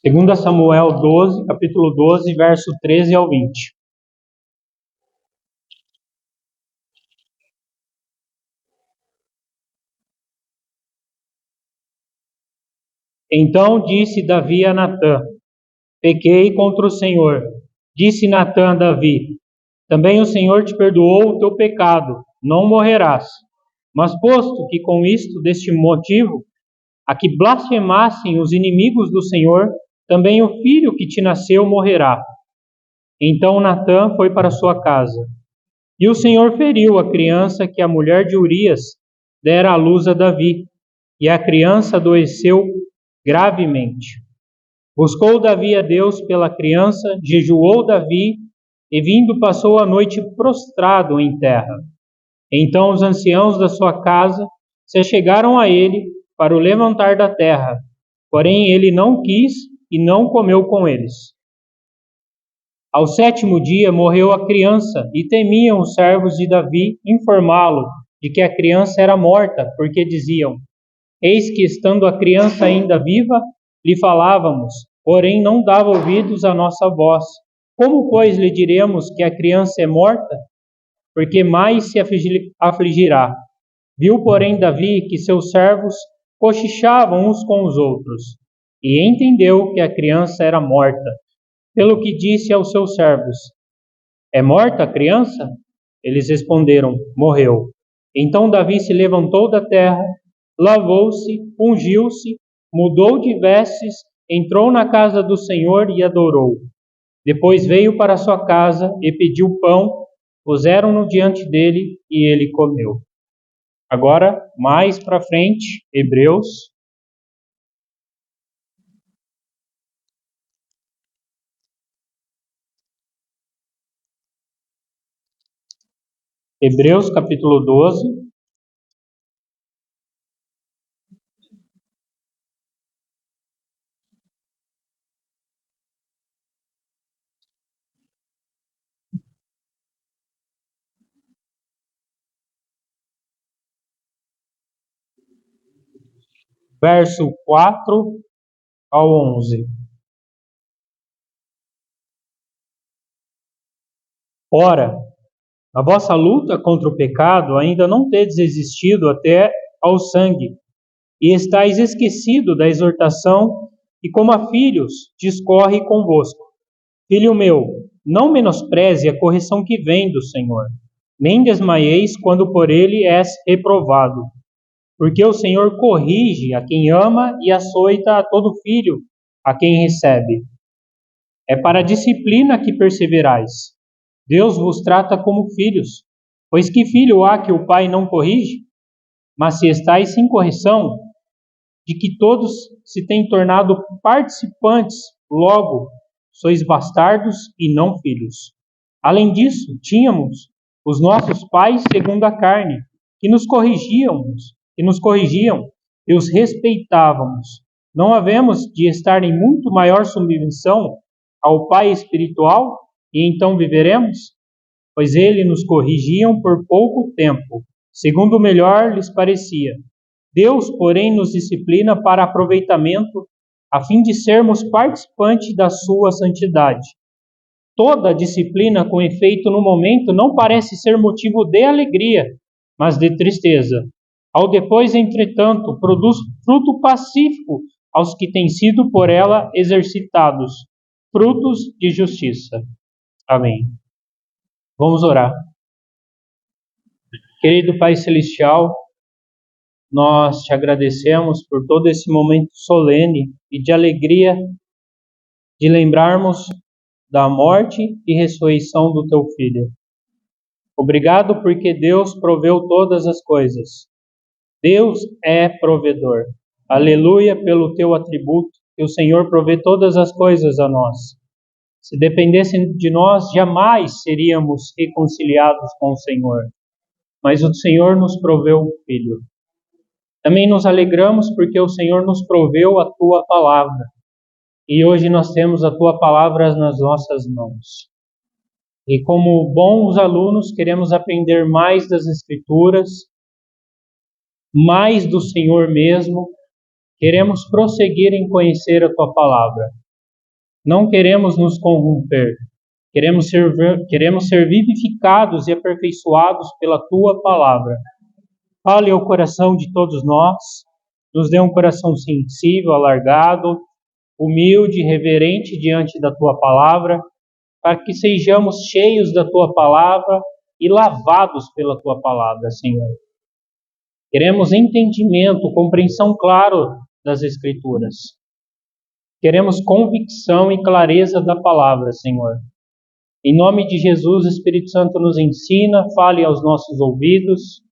2 Samuel 12, capítulo 12, verso 13 ao 20. Então disse Davi a Natã: pequei contra o Senhor. Disse Natã a Davi: também o Senhor te perdoou o teu pecado, não morrerás. Mas posto que com isto, deste motivo, a que blasfemassem os inimigos do Senhor, também o filho que te nasceu morrerá. Então Natã foi para sua casa. E o Senhor feriu a criança que a mulher de Urias dera à luz a Davi, e a criança adoeceu gravemente. Buscou Davi a Deus pela criança, jejuou Davi, e vindo passou a noite prostrado em terra. Então os anciãos da sua casa se chegaram a ele para o levantar da terra, porém ele não quis e não comeu com eles. Ao 7º dia morreu a criança, e temiam os servos de Davi informá-lo de que a criança era morta, porque diziam: eis que, estando a criança ainda viva, lhe falávamos, porém não dava ouvidos à nossa voz. Como, pois, lhe diremos que a criança é morta? Porque mais se afligirá. Viu, porém, Davi que seus servos cochichavam uns com os outros, e entendeu que a criança era morta. Pelo que disse aos seus servos: é morta a criança? Eles responderam: morreu. Então Davi se levantou da terra, lavou-se, ungiu-se, mudou de vestes, entrou na casa do Senhor e adorou. Depois veio para sua casa e pediu pão, puseram-no diante dele e ele comeu. Agora, mais para frente, Hebreus. Hebreus capítulo 12. Verso 4 ao 11. Ora, a vossa luta contra o pecado ainda não tedes existido até ao sangue, e estáis esquecido da exortação que, como a filhos, discorre convosco. Filho meu, não menospreze a correção que vem do Senhor, nem desmaieis quando por ele és reprovado. Porque o Senhor corrige a quem ama e açoita a todo filho a quem recebe. É para a disciplina que perseverais. Deus vos trata como filhos. Pois que filho há que o pai não corrige? Mas se estáis sem correção, de que todos se têm tornado participantes, logo sois bastardos e não filhos. Além disso, tínhamos os nossos pais segundo a carne, que nos corrigiam e os respeitávamos. Não havemos de estar em muito maior submissão ao Pai espiritual e então viveremos? Pois ele nos corrigiam por pouco tempo, segundo o melhor lhes parecia. Deus, porém, nos disciplina para aproveitamento, a fim de sermos participantes da sua santidade. Toda disciplina com efeito no momento não parece ser motivo de alegria, mas de tristeza. Ao depois, entretanto, produz fruto pacífico aos que têm sido por ela exercitados, frutos de justiça. Amém. Vamos orar. Querido Pai Celestial, nós te agradecemos por todo esse momento solene e de alegria de lembrarmos da morte e ressurreição do teu Filho. Obrigado porque Deus proveu todas as coisas. Deus é provedor. Aleluia pelo teu atributo, que o Senhor provê todas as coisas a nós. Se dependessem de nós, jamais seríamos reconciliados com o Senhor. Mas o Senhor nos proveu o Filho. Também nos alegramos porque o Senhor nos proveu a tua palavra. E hoje nós temos a tua palavra nas nossas mãos. E como bons alunos, queremos aprender mais das Escrituras, mais do Senhor mesmo. Queremos prosseguir em conhecer a tua palavra. Não queremos nos corromper. Queremos ser vivificados e aperfeiçoados pela Tua palavra. Fale ao coração de todos nós. Nos dê um coração sensível, alargado, humilde, reverente diante da Tua palavra, para que sejamos cheios da Tua palavra e lavados pela Tua palavra, Senhor. Queremos entendimento, compreensão clara das Escrituras. Queremos convicção e clareza da palavra, Senhor. Em nome de Jesus, Espírito Santo nos ensina, fale aos nossos ouvidos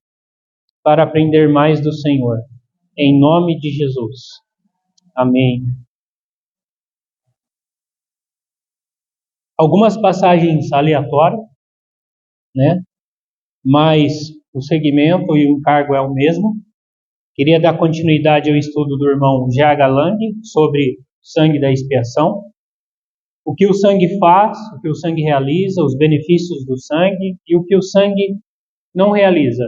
para aprender mais do Senhor. Em nome de Jesus. Amém. Algumas passagens aleatórias, né? Mas o segmento e o encargo é o mesmo. Queria dar continuidade ao estudo do irmão J.H. Lang sobre sangue da expiação. O que o sangue faz, o que o sangue realiza, os benefícios do sangue e o que o sangue não realiza.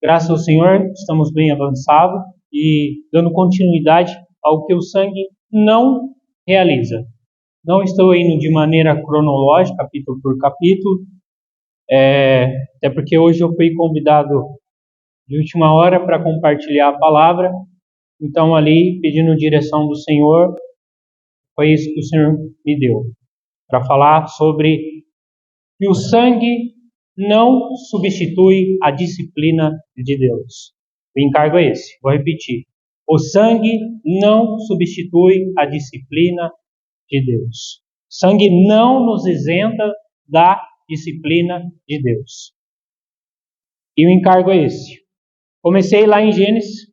Graças ao Senhor, estamos bem avançados e dando continuidade ao que o sangue não realiza. Não estou indo de maneira cronológica, capítulo por capítulo, até porque hoje eu fui convidado de última hora para compartilhar a palavra. Então, ali, pedindo direção do Senhor, foi isso que o Senhor me deu, para falar sobre que o sangue não substitui a disciplina de Deus. O encargo é esse, vou repetir. O sangue não substitui a disciplina de Deus. O sangue não nos isenta da disciplina de Deus. E o encargo é esse. Comecei lá em Gênesis,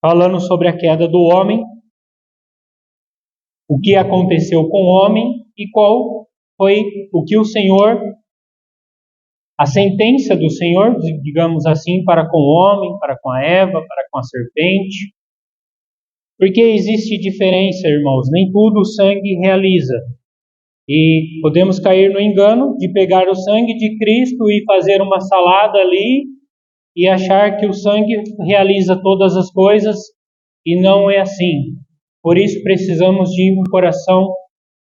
falando sobre a queda do homem, o que aconteceu com o homem e qual foi o que o Senhor, a sentença do Senhor, digamos assim, para com o homem, para com a Eva, para com a serpente. Porque existe diferença, irmãos, nem tudo o sangue realiza. E podemos cair no engano de pegar o sangue de Cristo e fazer uma salada ali e achar que o sangue realiza todas as coisas, e não é assim. Por isso precisamos de um coração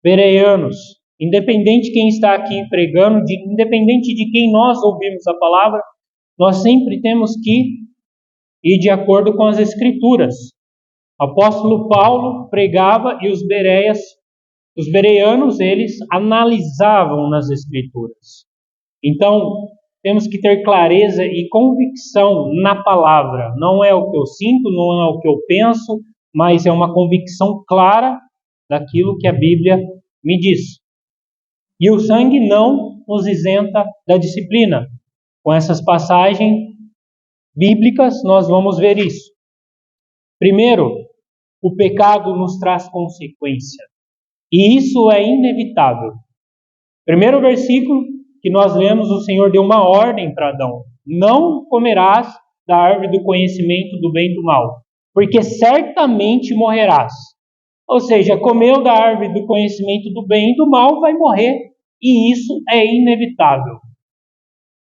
bereanos. Independente de quem está aqui pregando, independente de quem nós ouvimos a palavra, nós sempre temos que ir de acordo com as Escrituras. O apóstolo Paulo pregava e os bereanos, eles analisavam nas Escrituras. Então, temos que ter clareza e convicção na palavra. Não é o que eu sinto, não é o que eu penso, mas é uma convicção clara daquilo que a Bíblia me diz. E o sangue não nos isenta da disciplina. Com essas passagens bíblicas, nós vamos ver isso. Primeiro, o pecado nos traz consequência. E isso é inevitável. Primeiro versículo que nós lemos, o Senhor deu uma ordem para Adão: não comerás da árvore do conhecimento do bem e do mal, porque certamente morrerás. Ou seja, comeu da árvore do conhecimento do bem e do mal, vai morrer. E isso é inevitável.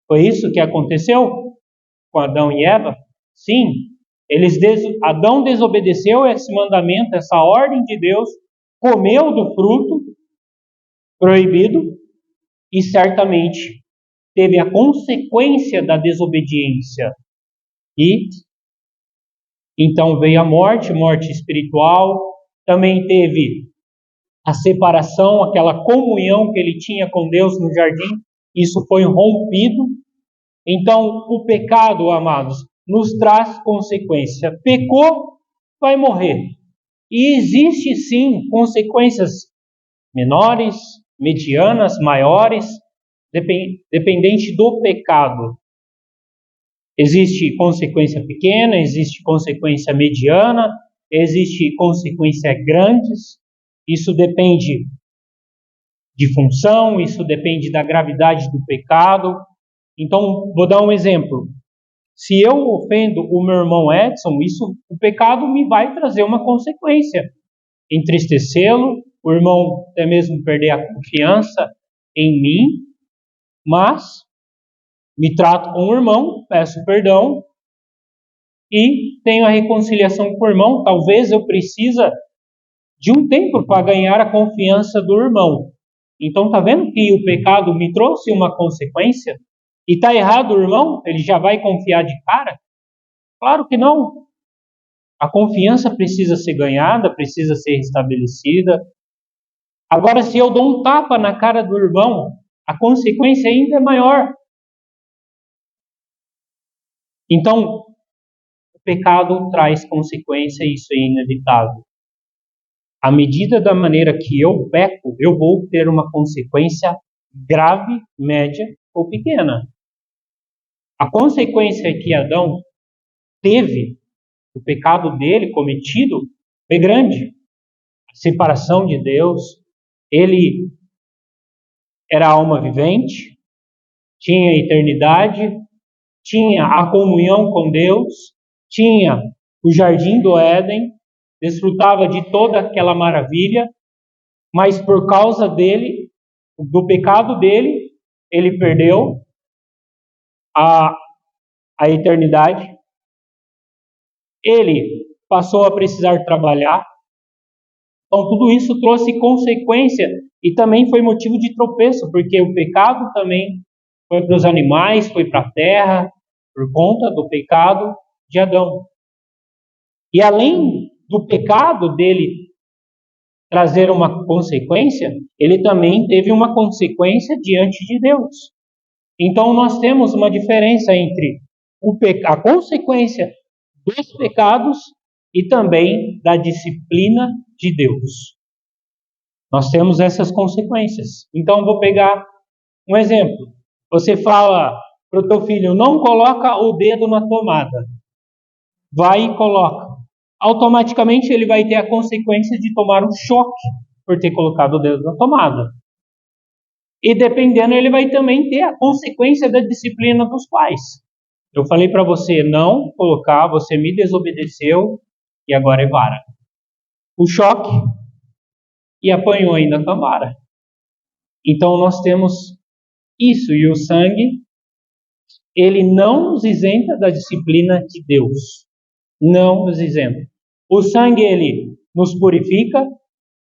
Foi isso que aconteceu com Adão e Eva? Sim. Adão desobedeceu esse mandamento, essa ordem de Deus, comeu do fruto proibido e certamente teve a consequência da desobediência. E então veio a morte espiritual, também teve a separação, aquela comunhão que ele tinha com Deus no jardim, isso foi rompido. Então o pecado, amados, nos traz consequência. Pecou, vai morrer. E existe sim consequências menores, medianas, maiores, dependente do pecado. Existe consequência pequena, existe consequência mediana, existe consequência grandes. Isso depende de função, isso depende da gravidade do pecado. Então, vou dar um exemplo. Se eu ofendo o meu irmão Edson, o pecado me vai trazer uma consequência. Entristecê-lo, o irmão até mesmo perder a confiança em mim, mas me trato com o irmão, peço perdão e tenho a reconciliação com o irmão. Talvez eu precise de um tempo para ganhar a confiança do irmão. Então tá vendo que o pecado me trouxe uma consequência? E tá errado o irmão? Ele já vai confiar de cara? Claro que não. A confiança precisa ser ganhada, precisa ser restabelecida. Agora, se eu dou um tapa na cara do irmão, a consequência ainda é maior. Então, o pecado traz consequência e isso é inevitável. À medida da maneira que eu peco, eu vou ter uma consequência grave, média ou pequena. A consequência que Adão teve, o pecado dele cometido, foi grande. A separação de Deus, ele era alma vivente, tinha a eternidade, tinha a comunhão com Deus, tinha o jardim do Éden, desfrutava de toda aquela maravilha, mas por causa dele, do pecado dele, ele perdeu a eternidade. Ele passou a precisar trabalhar. Então tudo isso trouxe consequência e também foi motivo de tropeço, porque o pecado também foi para os animais, foi para a terra, por conta do pecado de Adão. E além do pecado dele trazer uma consequência, ele também teve uma consequência diante de Deus. Então nós temos uma diferença entre a consequência dos pecados e também da disciplina de Deus. Nós temos essas consequências. Então vou pegar um exemplo. Você fala para o teu filho, não coloca o dedo na tomada. Vai e coloca. Automaticamente ele vai ter a consequência de tomar um choque por ter colocado o dedo na tomada. E dependendo, ele vai também ter a consequência da disciplina dos pais. Eu falei para você não colocar, você me desobedeceu e agora é vara. O choque e apanhou ainda com a vara. Então nós temos isso, e o sangue, ele não nos isenta da disciplina de Deus. Não nos isenta. O sangue, ele nos purifica,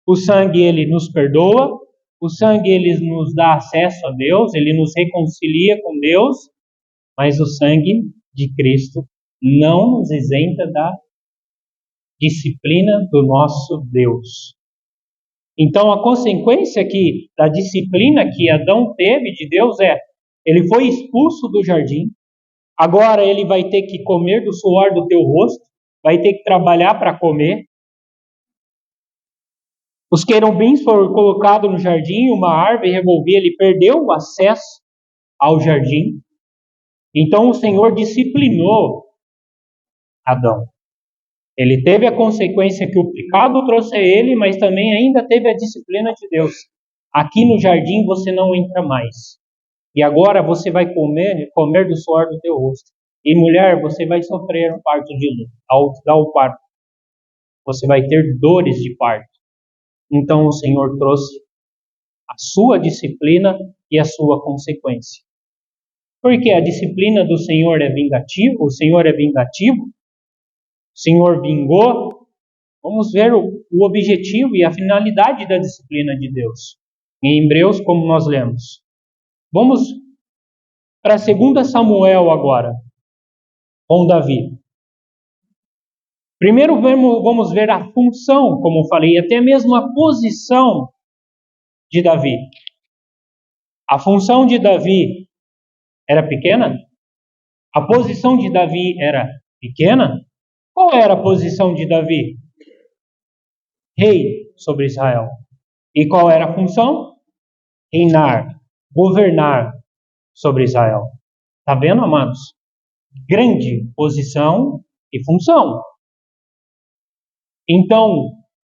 o sangue, ele nos perdoa, o sangue, ele nos dá acesso a Deus, ele nos reconcilia com Deus, mas o sangue de Cristo não nos isenta da disciplina do nosso Deus. Então a consequência da disciplina que Adão teve de Deus ele foi expulso do jardim, agora ele vai ter que comer do suor do teu rosto, vai ter que trabalhar para comer. Os querubins foram colocados no jardim, uma árvore revolvia, ele perdeu o acesso ao jardim. Então o Senhor disciplinou Adão. Ele teve a consequência que o pecado trouxe a ele, mas também ainda teve a disciplina de Deus. Aqui no jardim você não entra mais. E agora você vai comer do suor do teu rosto. E mulher, você vai sofrer um parto de luto. Ao dar o parto, você vai ter dores de parto. Então o Senhor trouxe a sua disciplina e a sua consequência. Porque a disciplina do Senhor é vingativa, o Senhor é vingativo, o Senhor vingou. Vamos ver o objetivo e a finalidade da disciplina de Deus. Em Hebreus, como nós lemos. Vamos para 2 Samuel agora, com Davi. Primeiro vamos ver a função, como eu falei, até mesmo a posição de Davi. A função de Davi era pequena? A posição de Davi era pequena? Qual era a posição de Davi? Rei sobre Israel. E qual era a função? Reinar, governar sobre Israel. Está vendo, amados? Grande posição e função. Então,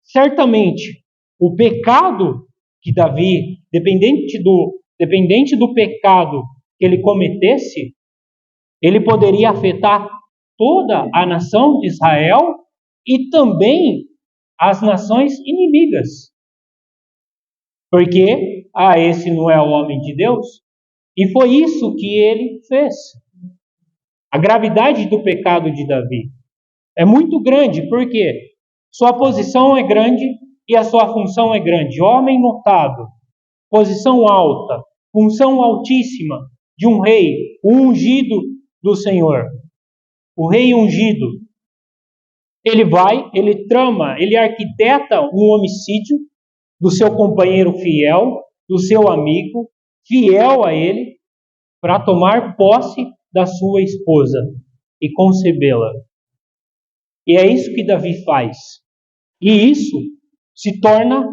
certamente, o pecado que Davi, dependente do pecado que ele cometesse, ele poderia afetar toda a nação de Israel e também as nações inimigas. Porque, esse não é o homem de Deus? E foi isso que ele fez. A gravidade do pecado de Davi é muito grande, porque sua posição é grande, e a sua função é grande. Homem notado, posição alta, função altíssima de um rei, o ungido do Senhor. O rei ungido. Ele trama, ele arquiteta um homicídio do seu companheiro fiel, do seu amigo, fiel a ele, para tomar posse da sua esposa e concebê-la. E é isso que Davi faz. E isso se torna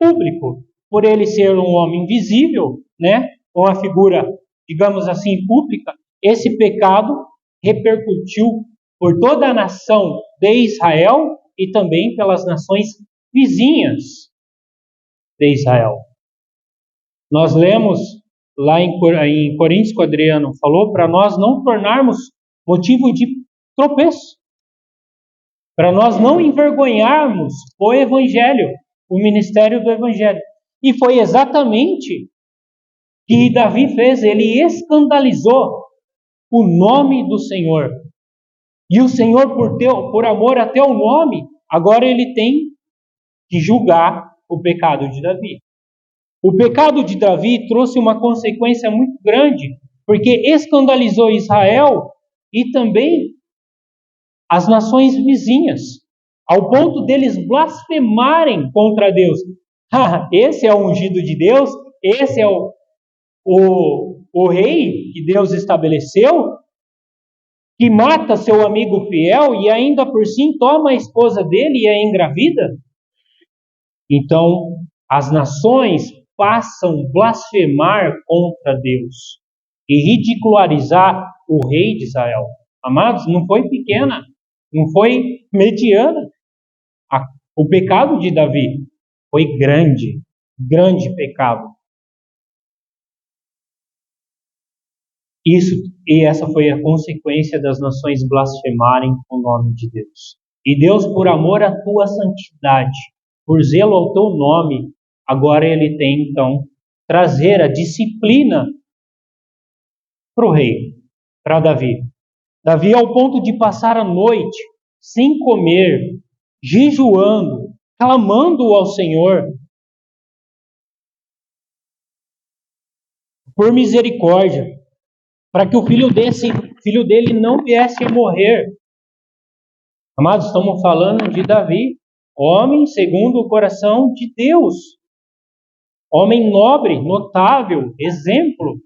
público, por ele ser um homem visível, né? Uma figura, digamos assim, pública. Esse pecado repercutiu por toda a nação de Israel e também pelas nações vizinhas de Israel. Nós lemos lá em Coríntios, que o Adriano falou, para nós não tornarmos motivo de tropeço, para nós não envergonharmos o Evangelho, o ministério do Evangelho. E foi exatamente o que Davi fez, ele escandalizou o nome do Senhor. E o Senhor, por amor a teu nome, agora ele tem que julgar o pecado de Davi. O pecado de Davi trouxe uma consequência muito grande, porque escandalizou Israel e também as nações vizinhas, ao ponto deles blasfemarem contra Deus. Esse é o ungido de Deus, esse é o rei que Deus estabeleceu, que mata seu amigo fiel e ainda por cima toma a esposa dele e a engravida. Então, as nações passam a blasfemar contra Deus e ridicularizar o rei de Israel. Amados, não foi pequena, não foi mediana. O pecado de Davi foi grande, grande pecado. E essa foi a consequência das nações blasfemarem o nome de Deus. E Deus, por amor à tua santidade, por zelo ao teu nome, agora ele tem, então, trazer a disciplina para o rei, para Davi. Davi, ao ponto de passar a noite sem comer, jejuando, clamando ao Senhor por misericórdia, para que o filho dele não viesse a morrer. Amados, estamos falando de Davi, homem segundo o coração de Deus, homem nobre, notável, exemplo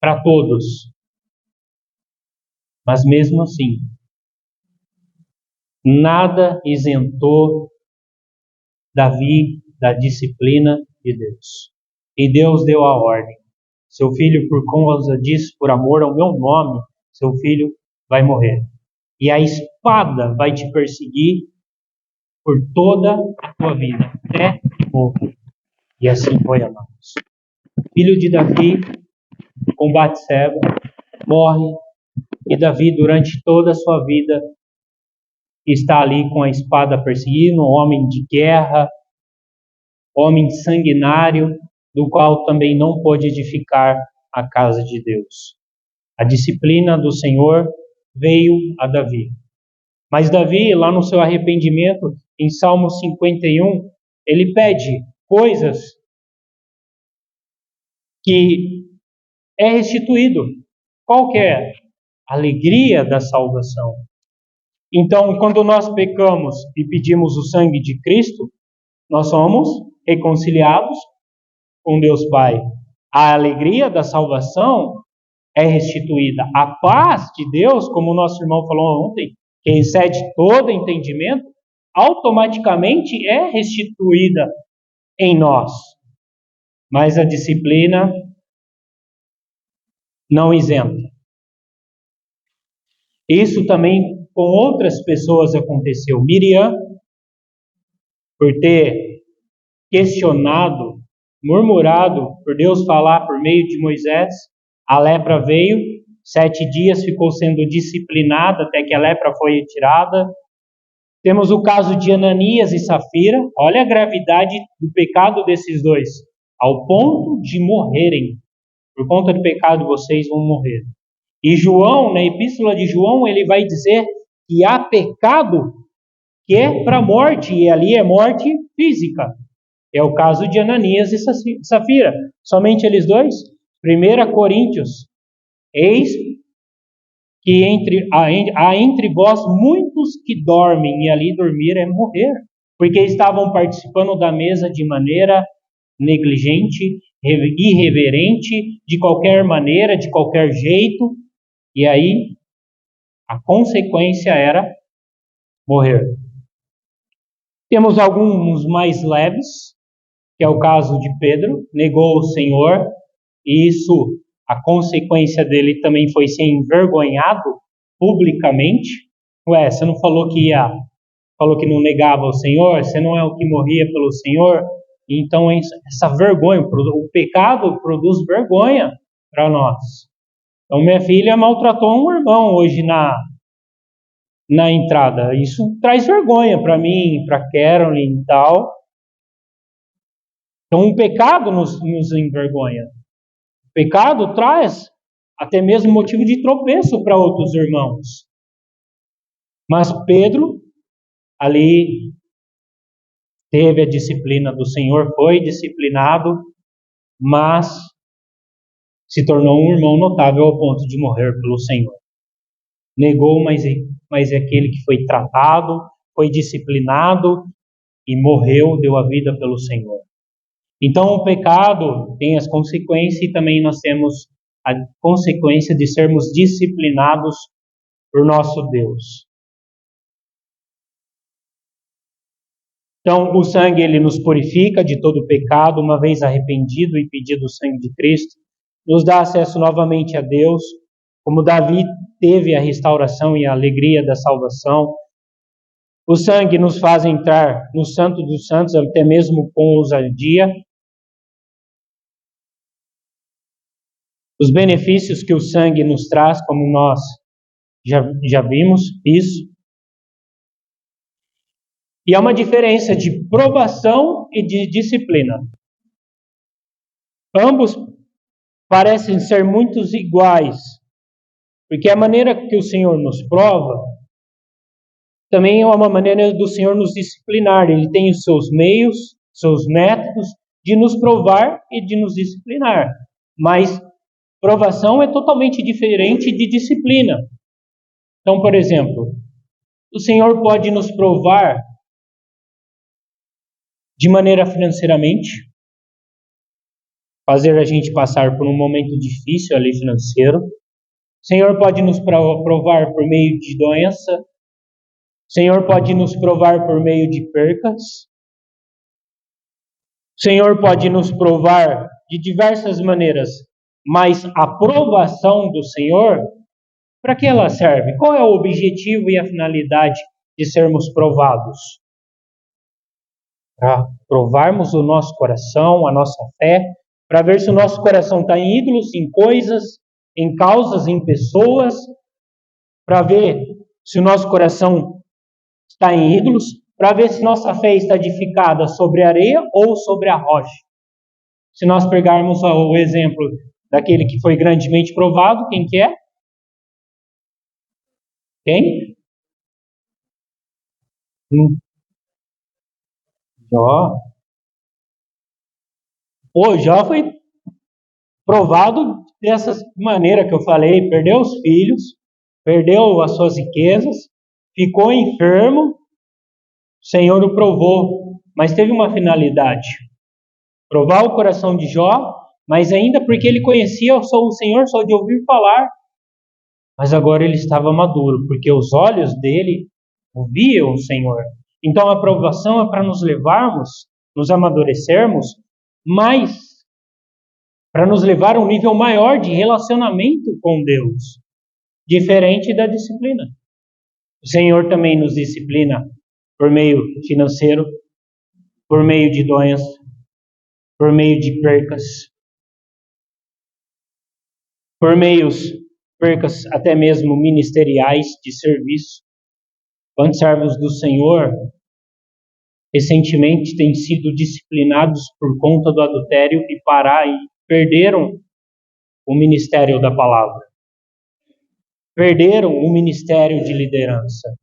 para todos. Mas mesmo assim, nada isentou Davi da disciplina de Deus. E Deus deu a ordem. Seu filho, por causa disso, por amor ao meu nome, seu filho vai morrer. E a espada vai te perseguir por toda a tua vida, até morrer. E assim foi, amados. Filho de Davi, com Batseba, morre. E Davi, durante toda a sua vida, está ali com a espada perseguindo, um homem de guerra, homem sanguinário, do qual também não pôde edificar a casa de Deus. A disciplina do Senhor veio a Davi. Mas Davi, lá no seu arrependimento, em Salmo 51, ele pede coisas que é restituído. Qual que é? A alegria da salvação. Então, quando nós pecamos e pedimos o sangue de Cristo, nós somos reconciliados com Deus Pai. A alegria da salvação é restituída. A paz de Deus, como o nosso irmão falou ontem, que excede todo entendimento, automaticamente é restituída em nós. Mas a disciplina não isenta. Isso também com outras pessoas aconteceu. Miriam, por ter questionado, murmurado, por Deus falar por meio de Moisés, a lepra veio, 7 dias ficou sendo disciplinada até que a lepra foi retirada. Temos o caso de Ananias e Safira. Olha a gravidade do pecado desses dois, ao ponto de morrerem. Por conta do pecado vocês vão morrer. E João, na epístola de João, ele vai dizer que há pecado que é para a morte, e ali é morte física. É o caso de Ananias e Safira. Somente eles dois. 1 Coríntios. Eis que há entre vós muitos que dormem, e ali dormir é morrer, porque estavam participando da mesa de maneira negligente, irreverente, de qualquer maneira, de qualquer jeito, e aí a consequência era morrer. Temos alguns mais leves, que é o caso de Pedro, negou o Senhor, e isso, a consequência dele também foi ser envergonhado publicamente. Ué, você não falou que não negava o Senhor, você não é o que morria pelo Senhor? Então essa vergonha, o pecado produz vergonha para nós. Então minha filha maltratou um irmão hoje na entrada. Isso traz vergonha para mim, para Carolyn e tal. Então o pecado nos envergonha. O pecado traz até mesmo motivo de tropeço para outros irmãos. Mas Pedro, ali, teve a disciplina do Senhor, foi disciplinado, mas se tornou um irmão notável ao ponto de morrer pelo Senhor. Negou, mas é aquele que foi tratado, foi disciplinado e morreu, deu a vida pelo Senhor. Então o pecado tem as consequências e também nós temos a consequência de sermos disciplinados por nosso Deus. Então o sangue ele nos purifica de todo pecado, uma vez arrependido e pedido o sangue de Cristo, nos dá acesso novamente a Deus, como Davi teve a restauração e a alegria da salvação. O sangue nos faz entrar no Santo dos Santos, até mesmo com ousadia. Os benefícios que o sangue nos traz, como nós já vimos isso. E há uma diferença de provação e de disciplina. Ambos parecem ser muito iguais, porque a maneira que o Senhor nos prova também é uma maneira do Senhor nos disciplinar. Ele tem os seus meios, seus métodos de nos provar e de nos disciplinar. Mas provação é totalmente diferente de disciplina. Então, por exemplo, o Senhor pode nos provar de maneira financeiramente, fazer a gente passar por um momento difícil ali financeiro. O Senhor pode nos provar por meio de doença. O Senhor pode nos provar por meio de percas. O Senhor pode nos provar de diversas maneiras, mas a provação do Senhor, para que ela serve? Qual é o objetivo e a finalidade de sermos provados? Para provarmos o nosso coração, a nossa fé, para ver se o nosso coração está em ídolos, em coisas, em causas, em pessoas, para ver se o nosso coração está em ídolos, para ver se nossa fé está edificada sobre areia ou sobre a rocha. Se nós pegarmos o exemplo daquele que foi grandemente provado, quem que é? Quem? Jó. O Jó foi provado dessa maneira que eu falei, perdeu os filhos, perdeu as suas riquezas, ficou enfermo, o Senhor o provou, mas teve uma finalidade, provar o coração de Jó, mas ainda porque ele conhecia o Senhor só de ouvir falar, mas agora ele estava maduro, porque os olhos dele ouviam o Senhor. Então a provação é para nos levarmos, nos amadurecermos, mas para nos levar a um nível maior de relacionamento com Deus, diferente da disciplina. O Senhor também nos disciplina por meio financeiro, por meio de doença, por meio de percas, por percas até mesmo ministeriais de serviço. Quantos servos do Senhor recentemente têm sido disciplinados por conta do adultério e perderam o ministério da palavra. Perderam o ministério de liderança.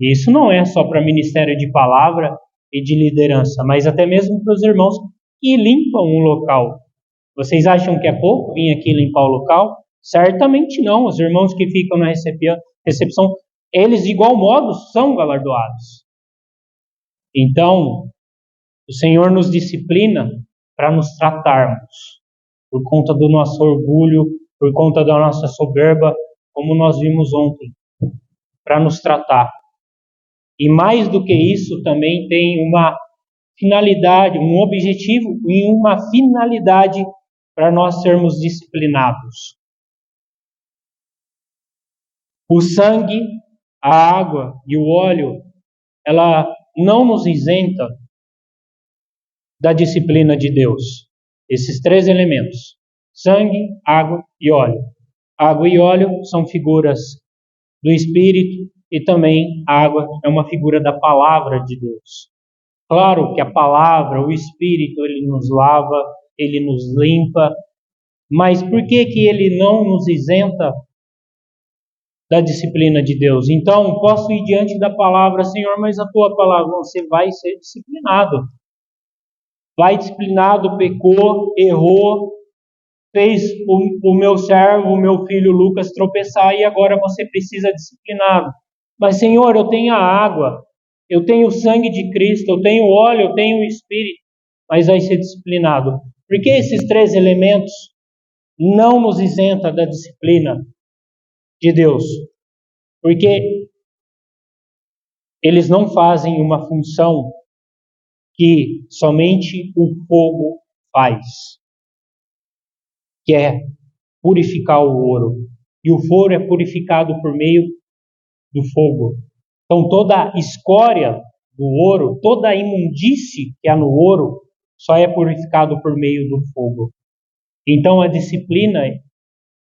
E isso não é só para ministério de palavra e de liderança, mas até mesmo para os irmãos que limpam um local. Vocês acham que é pouco vir aqui limpar o local? Certamente não. Os irmãos que ficam na recepção, eles de igual modo são galardoados. Então, o Senhor nos disciplina para nos tratarmos, por conta do nosso orgulho, por conta da nossa soberba, como nós vimos ontem, para nos tratar. E mais do que isso, também tem uma finalidade, um objetivo e uma finalidade para nós sermos disciplinados. O sangue, a água e o óleo, ela não nos isenta da disciplina de Deus. Esses três elementos: sangue, água e óleo. Água e óleo são figuras do Espírito e também a água é uma figura da palavra de Deus. Claro que a palavra, o Espírito, ele nos lava, ele nos limpa, mas por que ele não nos isenta da disciplina de Deus? Então, posso ir diante da palavra: Senhor, mas a tua palavra, você vai ser disciplinado. Vai disciplinado, pecou, errou, fez o meu servo, o meu filho Lucas tropeçar e agora você precisa disciplinado. Mas, Senhor, eu tenho a água, eu tenho o sangue de Cristo, eu tenho o óleo, eu tenho o Espírito, mas vai ser disciplinado. Porque esses três elementos não nos isenta da disciplina de Deus? Porque eles não fazem uma função que somente o fogo faz, que é purificar o ouro. E o ouro é purificado por meio do fogo. Então toda a escória do ouro, toda a imundície que há no ouro, só é purificado por meio do fogo. Então a disciplina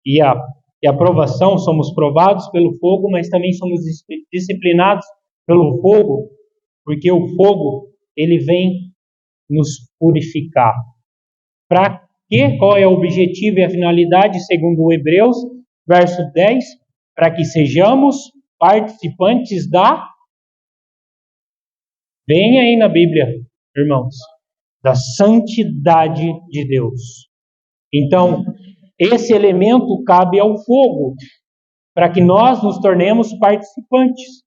e a provação, somos provados pelo fogo, mas também somos disciplinados pelo fogo, porque o fogo, ele vem nos purificar. Para quê? Qual é o objetivo e a finalidade, segundo o Hebreus, verso 10? Para que sejamos participantes da... Bem aí na Bíblia, irmãos, da santidade de Deus. Então, esse elemento cabe ao fogo, para que nós nos tornemos participantes.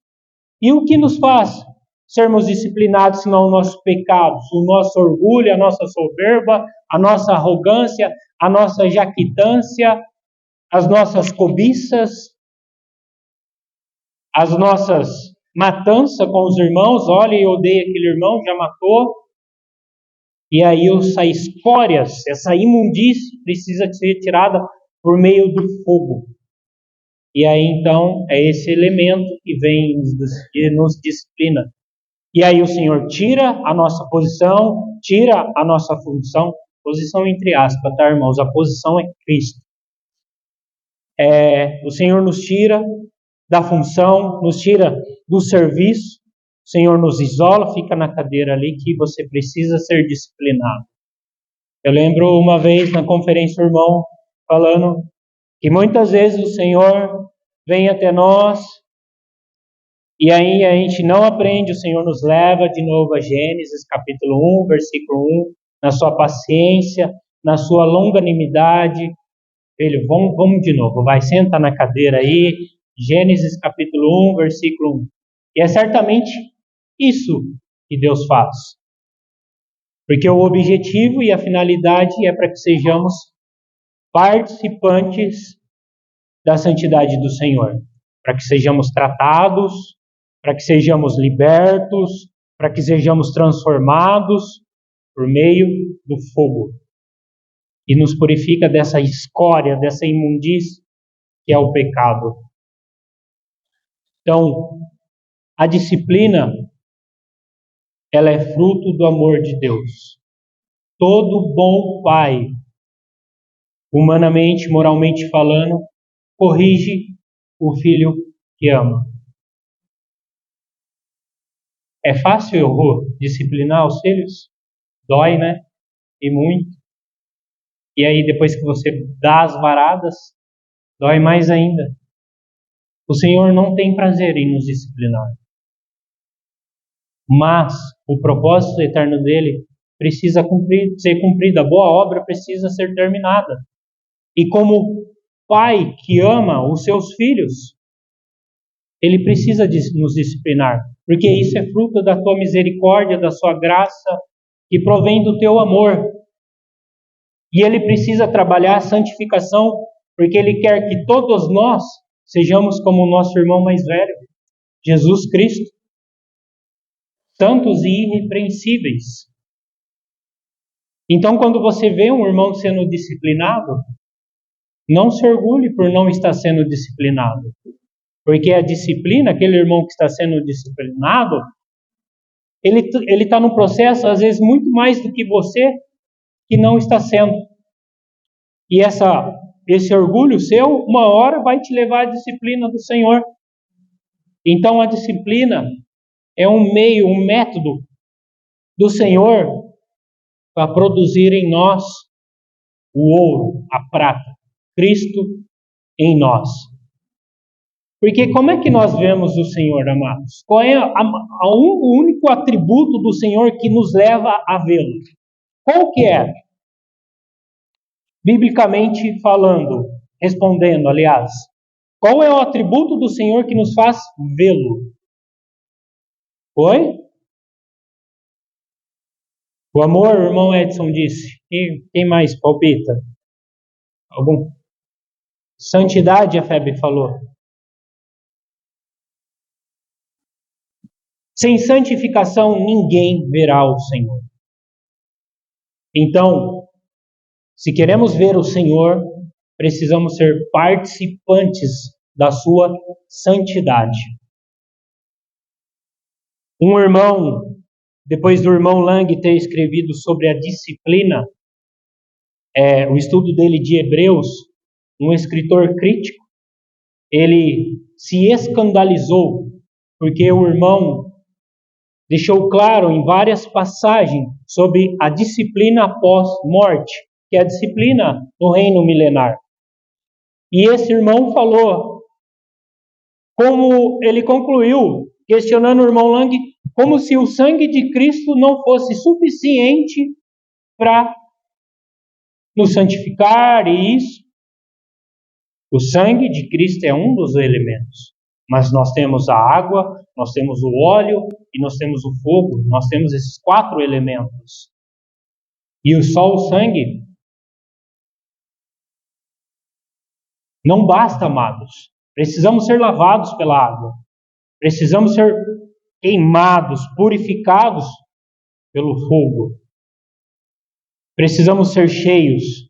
E o que nos faz sermos disciplinados, senão os nossos pecados, o nosso orgulho, a nossa soberba, a nossa arrogância, a nossa jactância, as nossas cobiças, as nossas matanças com os irmãos? Olha, eu odeio aquele irmão, já matou. E aí essa escória, essa imundície precisa ser tirada por meio do fogo. E aí então é esse elemento que vem e nos disciplina. E aí o Senhor tira a nossa posição, tira a nossa função, posição entre aspas, tá, irmãos? A posição é Cristo. O Senhor nos tira da função, nos tira do serviço, o Senhor nos isola, fica na cadeira ali que você precisa ser disciplinado. Eu lembro uma vez na conferência, o irmão falando que muitas vezes o Senhor vem até nós e aí a gente não aprende, o Senhor nos leva de novo a Gênesis capítulo 1, versículo 1, na sua paciência, na sua longanimidade. Filho, vamos de novo, vai, senta na cadeira aí, Gênesis capítulo 1, versículo 1. E é certamente isso que Deus faz. Porque o objetivo e a finalidade é para que sejamos participantes da santidade do Senhor. Para que sejamos tratados, para que sejamos libertos, para que sejamos transformados por meio do fogo. E nos purifica dessa escória, dessa imundície que é o pecado. Então, a disciplina, ela é fruto do amor de Deus. Todo bom pai, humanamente, moralmente falando, corrige o filho que ama. É fácil, disciplinar os filhos? Dói, né? E muito. E aí, depois que você dá as varadas, dói mais ainda. O Senhor não tem prazer em nos disciplinar. mas o propósito eterno dele precisa ser cumprido, a boa obra precisa ser terminada. E como pai que ama os seus filhos, ele precisa nos disciplinar, porque isso é fruto da tua misericórdia, da sua graça, que provém do teu amor. E ele precisa trabalhar a santificação, porque ele quer que todos nós sejamos como o nosso irmão mais velho, Jesus Cristo, santos e irrepreensíveis. Então, quando você vê um irmão sendo disciplinado, não se orgulhe por não estar sendo disciplinado. Porque a disciplina, aquele irmão que está sendo disciplinado, ele está num processo, às vezes, muito mais do que você que não está sendo. E esse orgulho seu, uma hora vai te levar à disciplina do Senhor. Então, a disciplina é um meio, um método do Senhor para produzir em nós o ouro, a prata, Cristo em nós. Porque como é que nós vemos o Senhor, amados? Qual é o único atributo do Senhor que nos leva a vê-lo? Qual que é? Biblicamente falando, respondendo, aliás, qual é o atributo do Senhor que nos faz vê-lo? Oi? O amor, o irmão Edson disse. Quem mais palpita? Algum? Santidade, a Febe falou. Sem santificação, ninguém verá o Senhor. Então, se queremos ver o Senhor, precisamos ser participantes da sua santidade. Um irmão, depois do irmão Lang ter escrevido sobre a disciplina, o estudo dele de Hebreus, um escritor crítico, ele se escandalizou porque o irmão deixou claro em várias passagens sobre a disciplina após morte, que é a disciplina no reino milenar. E esse irmão falou, como ele concluiu, questionando o irmão Lang, como se o sangue de Cristo não fosse suficiente para nos santificar e isso. O sangue de Cristo é um dos elementos, mas nós temos a água, nós temos o óleo e nós temos o fogo, nós temos esses 4 elementos. E só o sangue não basta, amados. Precisamos ser lavados pela água. Precisamos ser queimados, purificados pelo fogo. Precisamos ser cheios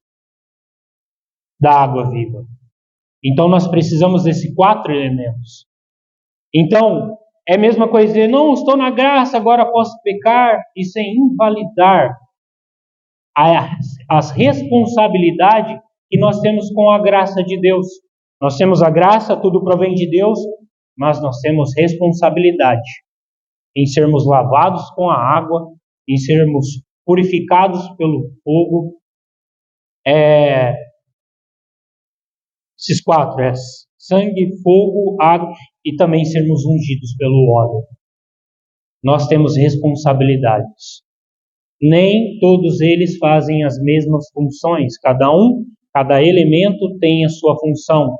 da água viva. Então nós precisamos desses 4 elementos. Então, é a mesma coisa de, não, estou na graça, agora posso pecar. Isso é invalidar as responsabilidades que nós temos com a graça de Deus. Nós temos a graça, tudo provém de Deus, mas nós temos responsabilidade em sermos lavados com a água, em sermos purificados pelo fogo. Esses 4, sangue, fogo, água e também sermos ungidos pelo óleo. Nós temos responsabilidades. Nem todos eles fazem as mesmas funções. Cada elemento tem a sua função.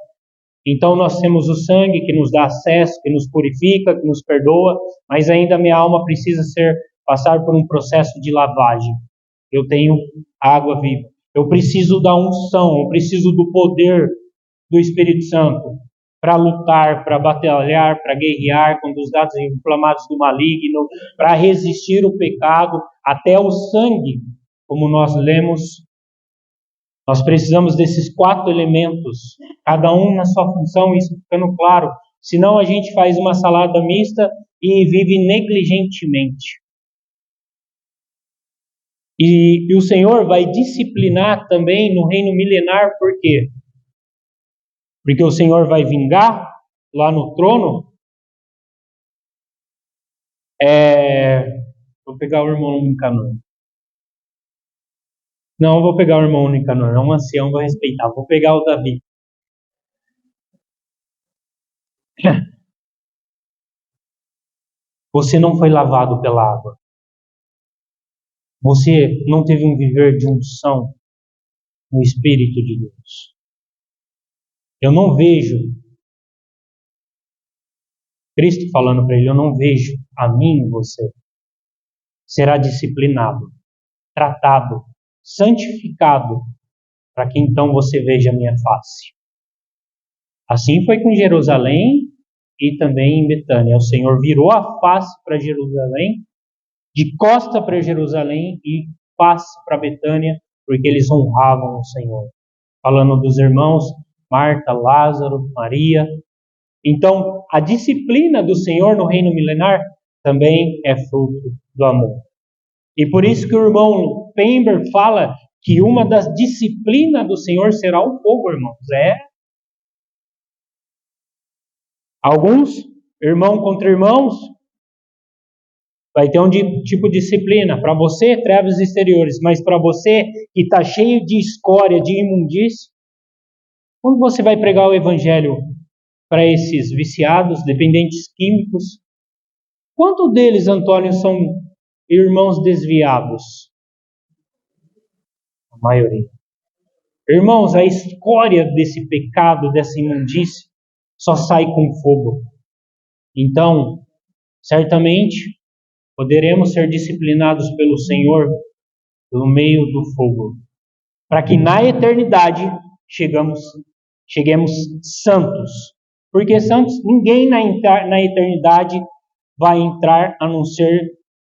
Então nós temos o sangue que nos dá acesso, que nos purifica, que nos perdoa, mas ainda a minha alma precisa passar por um processo de lavagem. Eu tenho água viva. Eu preciso da unção, eu preciso do poder do Espírito Santo para lutar, para batalhar, para guerrear contra os dados inflamados do maligno, para resistir o pecado, até o sangue, como nós lemos. Nós precisamos desses 4 elementos, cada um na sua função, isso ficando claro. Senão a gente faz uma salada mista e vive negligentemente. E o Senhor vai disciplinar também no reino milenar, por quê? Porque o Senhor vai vingar lá no trono. Vou pegar o irmão Nicanor. Não, eu vou pegar o irmão Nicanor. É um ancião, vou respeitar. Vou pegar o Davi. Você não foi lavado pela água. Você não teve um viver de unção no Espírito de Deus. Eu não vejo Cristo falando para ele, eu não vejo a mim e você. Será disciplinado, tratado, santificado, para que então você veja a minha face. Assim foi com Jerusalém e também em Betânia. O Senhor virou a face para Jerusalém, de costa para Jerusalém e face para Betânia, porque eles honravam o Senhor. Falando dos irmãos, Marta, Lázaro, Maria. Então, a disciplina do Senhor no reino milenar também é fruto do amor. E por isso que o irmão Pember fala que uma das disciplinas do Senhor será o fogo, irmãos. Alguns, irmão contra irmãos, vai ter um tipo de disciplina. Para você, trevas exteriores, mas para você que está cheio de escória, de imundície, quando você vai pregar o evangelho para esses viciados, dependentes químicos, quantos deles, Antônio, são irmãos desviados? A maioria. Irmãos, a escória desse pecado, dessa imundície, só sai com fogo. Então, certamente, poderemos ser disciplinados pelo Senhor no meio do fogo, para que na eternidade cheguemos santos. Porque santos, ninguém na eternidade vai entrar a não ser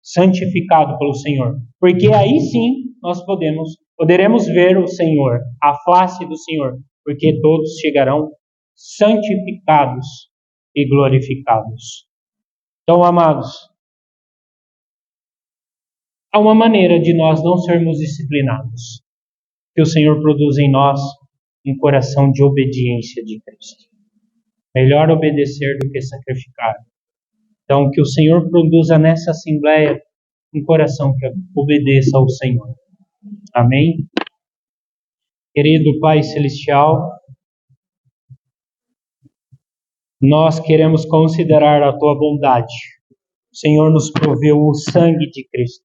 santificado pelo Senhor. Porque aí sim nós poderemos ver o Senhor, a face do Senhor, porque todos chegarão santificados e glorificados. Então, amados, há uma maneira de nós não sermos disciplinados, que o Senhor produz em nós um coração de obediência de Cristo. Melhor obedecer do que sacrificar. Então, que o Senhor produza nessa assembleia um coração que obedeça ao Senhor. Amém? Querido Pai Celestial, nós queremos considerar a Tua bondade. O Senhor nos proveu o sangue de Cristo.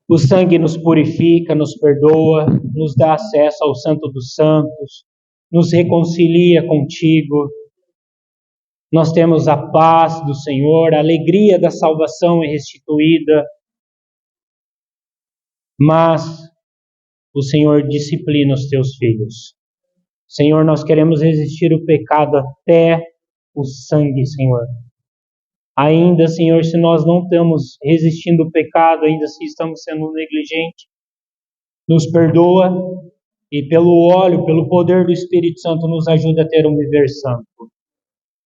O sangue nos purifica, nos perdoa, nos dá acesso ao Santo dos Santos, nos reconcilia contigo. Nós temos a paz do Senhor, a alegria da salvação é restituída. Mas o Senhor disciplina os teus filhos. Senhor, nós queremos resistir o pecado até o sangue, Senhor. Ainda, Senhor, se nós não estamos resistindo o pecado, ainda se estamos sendo negligentes, nos perdoa e pelo óleo, pelo poder do Espírito Santo, nos ajuda a ter um viver santo.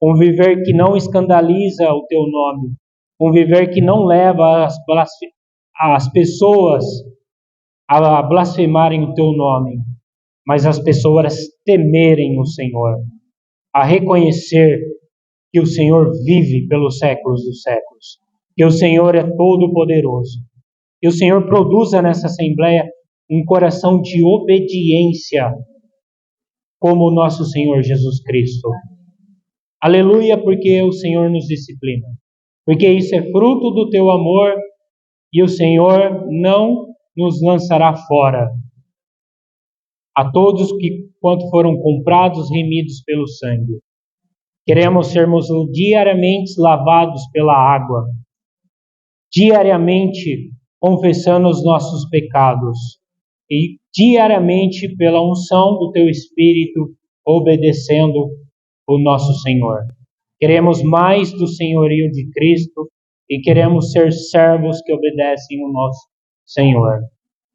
Um viver que não escandaliza o teu nome. Um viver que não leva as pessoas a blasfemarem o teu nome, mas as pessoas temerem o Senhor, a reconhecer que o Senhor vive pelos séculos dos séculos, que o Senhor é todo poderoso, que o Senhor produza nessa assembleia um coração de obediência, como o nosso Senhor Jesus Cristo. Aleluia, porque o Senhor nos disciplina, porque isso é fruto do teu amor e o Senhor não nos lançará fora. A todos quanto foram comprados, remidos pelo sangue. Queremos sermos diariamente lavados pela água, diariamente confessando os nossos pecados e diariamente pela unção do teu Espírito obedecendo o nosso Senhor. Queremos mais do senhorio de Cristo e queremos ser servos que obedecem o nosso Senhor.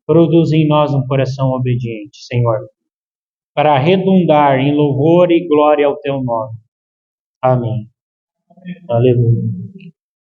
Produz em nós um coração obediente, Senhor, para redundar em louvor e glória ao teu nome. Amém. Aleluia.